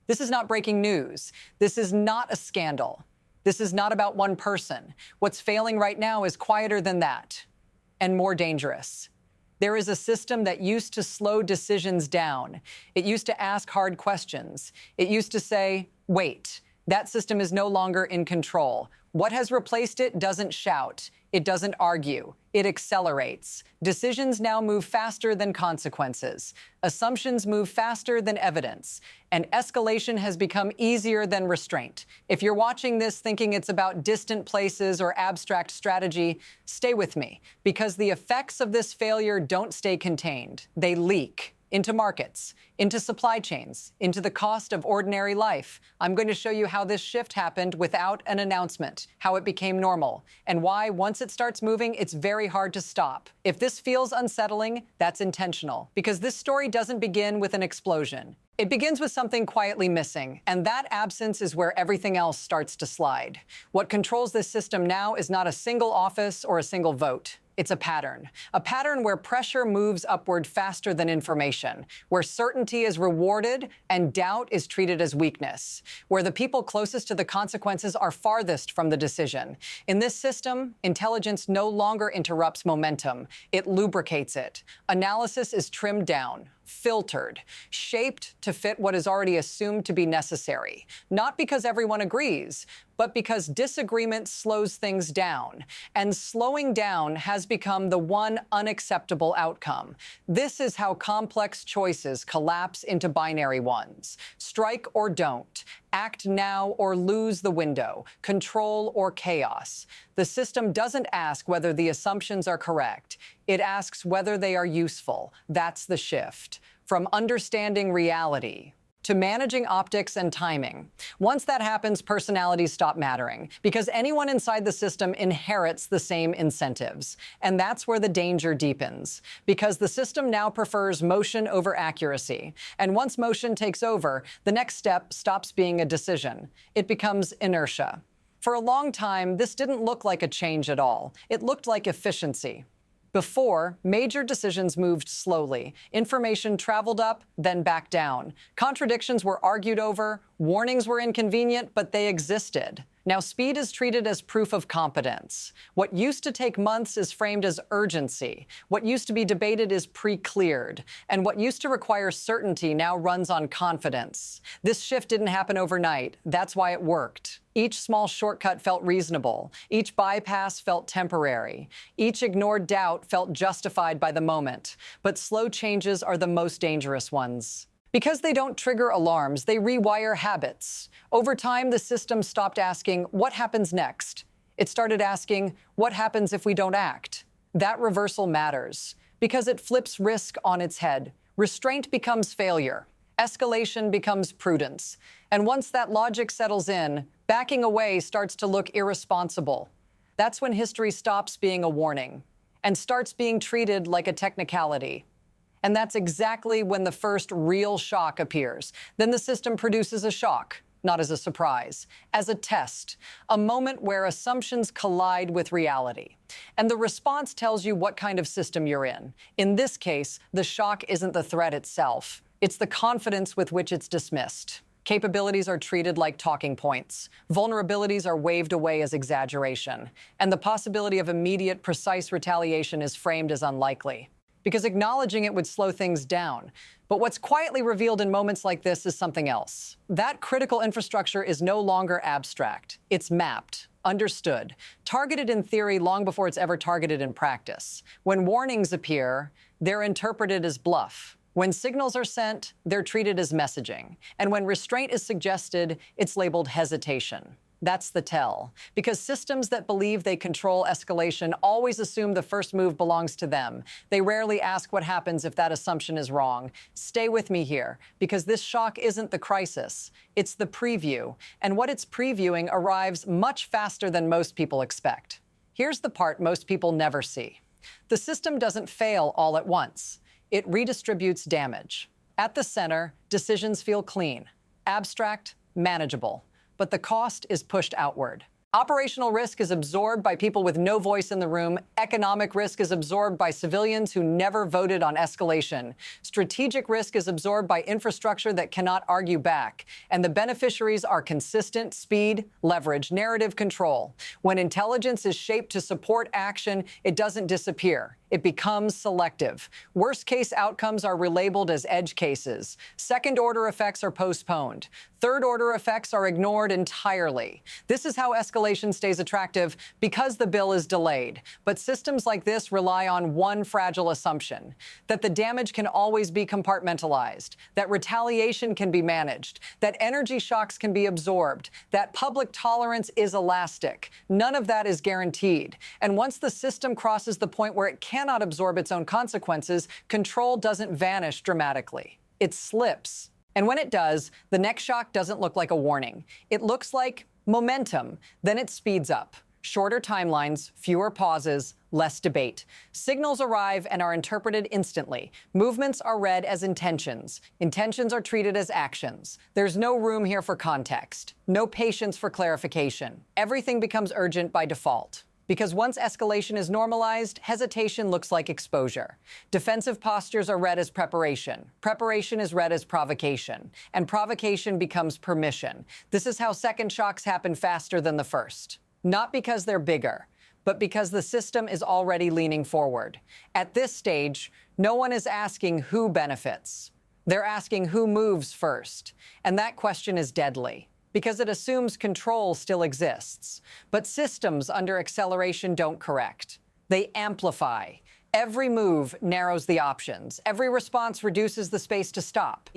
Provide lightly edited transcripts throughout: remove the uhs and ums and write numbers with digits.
This is not breaking news. This is not a scandal. This is not about one person. What's failing right now is quieter than that and more dangerous. There is a system that used to slow decisions down. It used to ask hard questions. It used to say, wait. That system is no longer in control. What has replaced it doesn't shout. It doesn't argue. It accelerates. Decisions now move faster than consequences. Assumptions move faster than evidence. And escalation has become easier than restraint. If you're watching this thinking it's about distant places or abstract strategy, stay with me, because the effects of this failure don't stay contained. They leak into markets, into supply chains, into the cost of ordinary life. I'm going to show you how this shift happened without an announcement, how it became normal, and why, once it starts moving, it's very hard to stop. If this feels unsettling, that's intentional, because this story doesn't begin with an explosion. It begins with something quietly missing, and that absence is where everything else starts to slide. What controls this system now is not a single office or a single vote. It's a pattern where pressure moves upward faster than information, where certainty is rewarded and doubt is treated as weakness, where the people closest to the consequences are farthest from the decision. In this system, intelligence no longer interrupts momentum. It lubricates it. Analysis is trimmed down, filtered, shaped to fit what is already assumed to be necessary. Not because everyone agrees, but because disagreement slows things down. And slowing down has become the one unacceptable outcome. This is how complex choices collapse into binary ones. Strike or don't. Act now or lose the window. Control or chaos. The system doesn't ask whether the assumptions are correct. It asks whether they are useful. That's the shift. From understanding reality to managing optics and timing. Once that happens, personalities stop mattering, because anyone inside the system inherits the same incentives. And that's where the danger deepens, because the system now prefers motion over accuracy. And once motion takes over, the next step stops being a decision. It becomes inertia. For a long time, this didn't look like a change at all. It looked like efficiency. Before, major decisions moved slowly. Information traveled up, then back down. Contradictions were argued over. Warnings were inconvenient, but they existed. Now, speed is treated as proof of competence. What used to take months is framed as urgency. What used to be debated is pre-cleared. And what used to require certainty now runs on confidence. This shift didn't happen overnight. That's why it worked. Each small shortcut felt reasonable. Each bypass felt temporary. Each ignored doubt felt justified by the moment. But slow changes are the most dangerous ones. Because they don't trigger alarms, they rewire habits. Over time, the system stopped asking, what happens next? It started asking, what happens if we don't act? That reversal matters, because it flips risk on its head. Restraint becomes failure. Escalation becomes prudence. And once that logic settles in, backing away starts to look irresponsible. That's when history stops being a warning and starts being treated like a technicality. And that's exactly when the first real shock appears. Then the system produces a shock, not as a surprise, as a test, a moment where assumptions collide with reality. And the response tells you what kind of system you're in. In this case, the shock isn't the threat itself. It's the confidence with which it's dismissed. Capabilities are treated like talking points. Vulnerabilities are waved away as exaggeration. And the possibility of immediate, precise retaliation is framed as unlikely, because acknowledging it would slow things down. But what's quietly revealed in moments like this is something else. That critical infrastructure is no longer abstract. It's mapped, understood, targeted in theory long before it's ever targeted in practice. When warnings appear, they're interpreted as bluff. When signals are sent, they're treated as messaging. And when restraint is suggested, it's labeled hesitation. That's the tell, because systems that believe they control escalation always assume the first move belongs to them. They rarely ask what happens if that assumption is wrong. Stay with me here, because this shock isn't the crisis. It's the preview, and what it's previewing arrives much faster than most people expect. Here's the part most people never see. The system doesn't fail all at once. It redistributes damage. At the center, decisions feel clean, abstract, manageable. But the cost is pushed outward. Operational risk is absorbed by people with no voice in the room. Economic risk is absorbed by civilians who never voted on escalation. Strategic risk is absorbed by infrastructure that cannot argue back. And the beneficiaries are consistent speed, leverage, narrative control. When intelligence is shaped to support action, it doesn't disappear. It becomes selective. Worst-case outcomes are relabeled as edge cases. Second-order effects are postponed. Third-order effects are ignored entirely. This is how escalation stays attractive because the bill is delayed. But systems like this rely on one fragile assumption, that the damage can always be compartmentalized, that retaliation can be managed, that energy shocks can be absorbed, that public tolerance is elastic. None of that is guaranteed. And once the system crosses the point where it cannot absorb its own consequences, control doesn't vanish dramatically. It slips. And when it does, the next shock doesn't look like a warning. It looks like momentum. Then it speeds up. Shorter timelines, fewer pauses, less debate. Signals arrive and are interpreted instantly. Movements are read as intentions. Intentions are treated as actions. There's no room here for context. No patience for clarification. Everything becomes urgent by default. Because once escalation is normalized, hesitation looks like exposure. Defensive postures are read as preparation. Preparation is read as provocation. And provocation becomes permission. This is how second shocks happen faster than the first. Not because they're bigger, but because the system is already leaning forward. At this stage, no one is asking who benefits. They're asking who moves first. And that question is deadly, because it assumes control still exists. But systems under acceleration don't correct. They amplify. Every move narrows the options. Every response reduces the space to stop.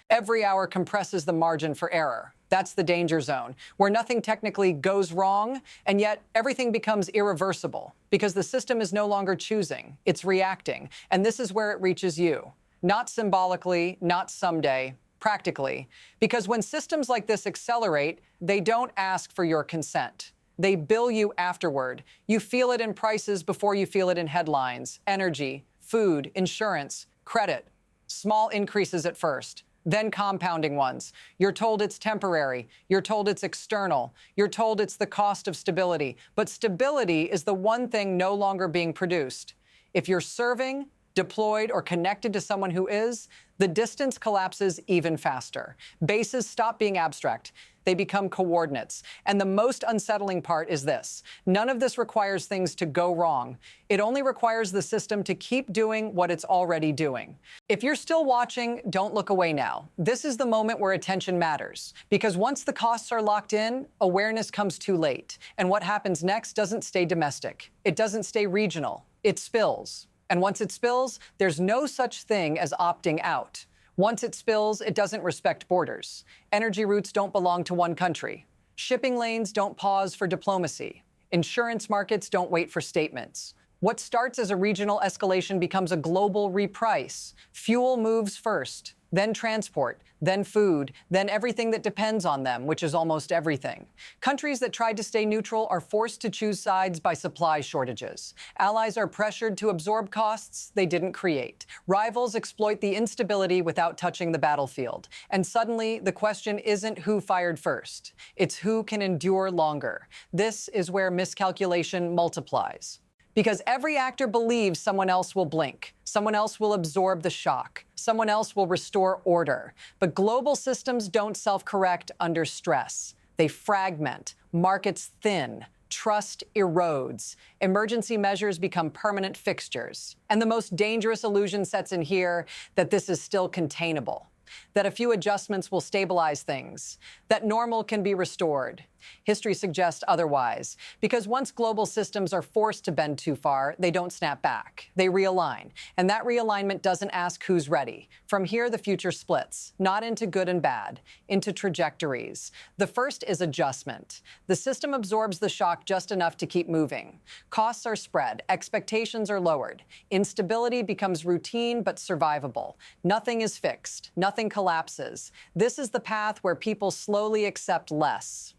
Every hour compresses the margin for error. That's the danger zone, where nothing technically goes wrong, and yet everything becomes irreversible, because the system is no longer choosing, it's reacting. And this is where it reaches you. Not symbolically, not someday, practically. Because when systems like this accelerate, they don't ask for your consent. They bill you afterward. You feel it in prices before you feel it in headlines. Energy, food, insurance, credit. Small increases at first, then compounding ones. You're told it's temporary. You're told it's external. You're told it's the cost of stability. But stability is the one thing no longer being produced. If you're serving, deployed, or connected to someone who is, the distance collapses even faster. Bases stop being abstract. They become coordinates. And the most unsettling part is this. None of this requires things to go wrong. It only requires the system to keep doing what it's already doing. If you're still watching, don't look away now. This is the moment where attention matters. Because once the costs are locked in, awareness comes too late. And what happens next doesn't stay domestic. It doesn't stay regional. It spills. And once it spills, there's no such thing as opting out. Once it spills, it doesn't respect borders. Energy routes don't belong to one country. Shipping lanes don't pause for diplomacy. Insurance markets don't wait for statements. What starts as a regional escalation becomes a global reprice. Fuel moves first, then transport, then food, then everything that depends on them, which is almost everything. Countries that tried to stay neutral are forced to choose sides by supply shortages. Allies are pressured to absorb costs they didn't create. Rivals exploit the instability without touching the battlefield. And suddenly, the question isn't who fired first. It's who can endure longer. This is where miscalculation multiplies. Because every actor believes someone else will blink, someone else will absorb the shock, someone else will restore order. But global systems don't self-correct under stress. They fragment, markets thin, trust erodes, emergency measures become permanent fixtures. And the most dangerous illusion sets in here that this is still containable, that a few adjustments will stabilize things, that normal can be restored. History suggests otherwise, because once global systems are forced to bend too far, they don't snap back. They realign, and that realignment doesn't ask who's ready. From here, the future splits, not into good and bad, into trajectories. The first is adjustment. The system absorbs the shock just enough to keep moving. Costs are spread, expectations are lowered. Instability becomes routine but survivable. Nothing is fixed, nothing collapses. This is the path where people slowly accept less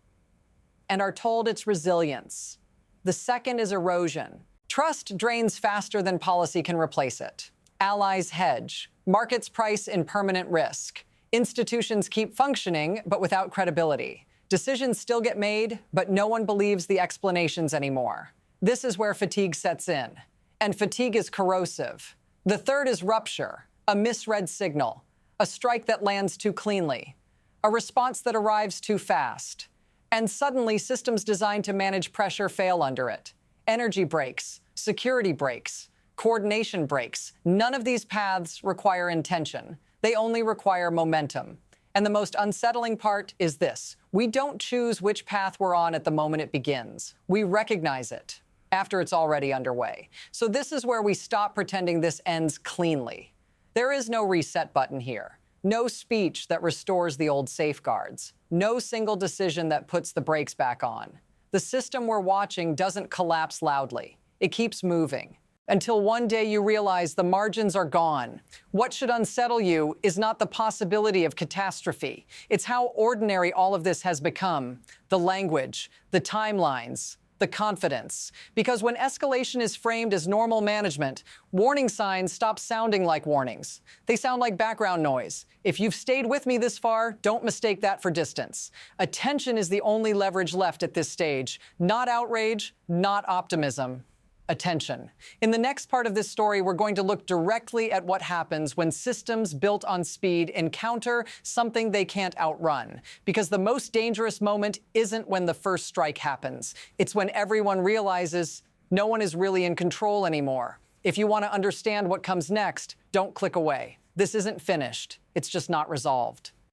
and are told it's resilience. The second is erosion. Trust drains faster than policy can replace it. Allies hedge. Markets price in permanent risk. Institutions keep functioning, but without credibility. Decisions still get made, but no one believes the explanations anymore. This is where fatigue sets in. And fatigue is corrosive. The third is rupture, a misread signal, a strike that lands too cleanly, a response that arrives too fast. And suddenly, systems designed to manage pressure fail under it. Energy breaks, security breaks, coordination breaks. None of these paths require intention. They only require momentum. And the most unsettling part is this: we don't choose which path we're on at the moment it begins. We recognize it after it's already underway. So this is where we stop pretending this ends cleanly. There is no reset button here. No speech that restores the old safeguards. No single decision that puts the brakes back on. The system we're watching doesn't collapse loudly. It keeps moving. Until one day you realize the margins are gone. What should unsettle you is not the possibility of catastrophe. It's how ordinary all of this has become. The language, the timelines, the confidence. Because when escalation is framed as normal management, warning signs stop sounding like warnings. They sound like background noise. If you've stayed with me this far, don't mistake that for distance. Attention is the only leverage left at this stage. Not outrage, not optimism. Attention. In the next part of this story, we're going to look directly at what happens when systems built on speed encounter something they can't outrun. Because the most dangerous moment isn't when the first strike happens. It's when everyone realizes no one is really in control anymore. If you want to understand what comes next, don't click away. This isn't finished. It's just not resolved.